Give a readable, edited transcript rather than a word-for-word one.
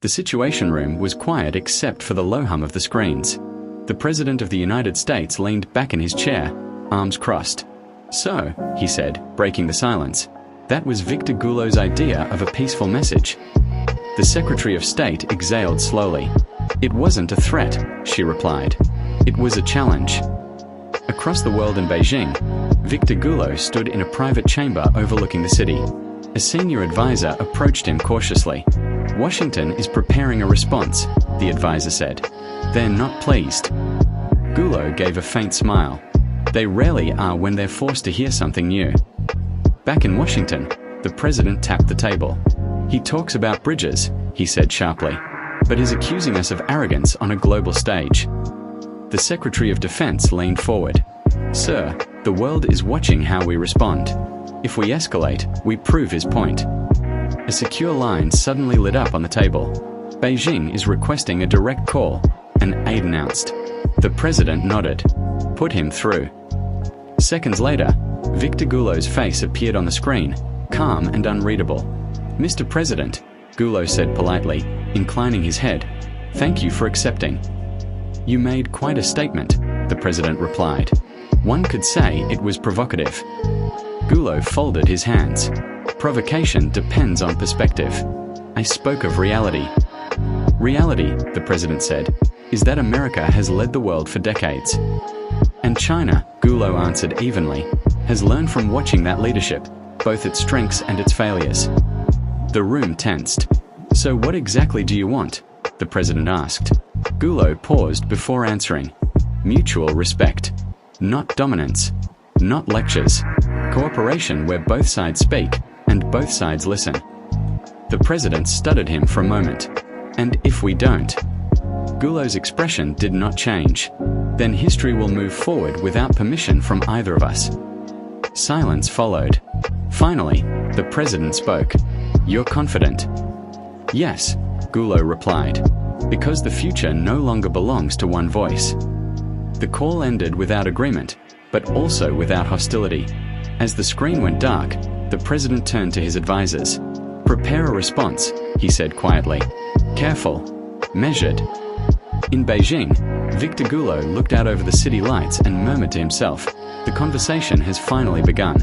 The Situation Room was quiet except for the low hum of the screens. The President of the United States leaned back in his chair, arms crossed. "So," he said, breaking the silence, "that was Victor Goulot's idea of a peaceful message." The Secretary of State exhaled slowly. "It wasn't a threat," she replied. "It was a challenge." Across the world in Beijing, Victor Goulot stood in a private chamber overlooking the city. A senior advisor approached him cautiously. "Washington is preparing a response," the advisor said. "They're not pleased." Goulot gave a faint smile. "They rarely are when they're forced to hear something new." Back in Washington, the president tapped the table. "He talks about bridges," he said sharply, "but is accusing us of arrogance on a global stage." The Secretary of Defense leaned forward. "Sir, the world is watching how we respond. If we escalate, we prove his point." A secure line suddenly lit up on the table. "Beijing is requesting a direct call," an aide announced. The president nodded. "Put him through." Seconds later, Victor Goulot's face appeared on the screen, calm and unreadable. "Mr. President," Goulot said politely, inclining his head, "thank you for accepting." "You made quite a statement," the president replied. "One could say it was provocative." Goulot folded his hands. "Provocation depends on perspective. I spoke of reality." "Reality," the president said, "is that America has led the world for decades. And China," Goulot answered evenly, "has learned from watching that leadership, both its strengths and its failures." The room tensed. "So what exactly do you want?" the president asked. Goulot paused before answering. "Mutual respect. Not dominance. Not lectures. Cooperation where both sides speak and both sides listen." The president studied him for a moment. "And if we don't?" Goulot's expression did not change. "Then history will move forward without permission from either of us." Silence followed. Finally, the president spoke. "You're confident?" "Yes," Goulot replied, "because the future no longer belongs to one voice." The call ended without agreement, but also without hostility. As the screen went dark, the president turned to his advisors. "Prepare a response," he said quietly. "Careful. Measured." In Beijing, Victor Goulot looked out over the city lights and murmured to himself, "The conversation has finally begun."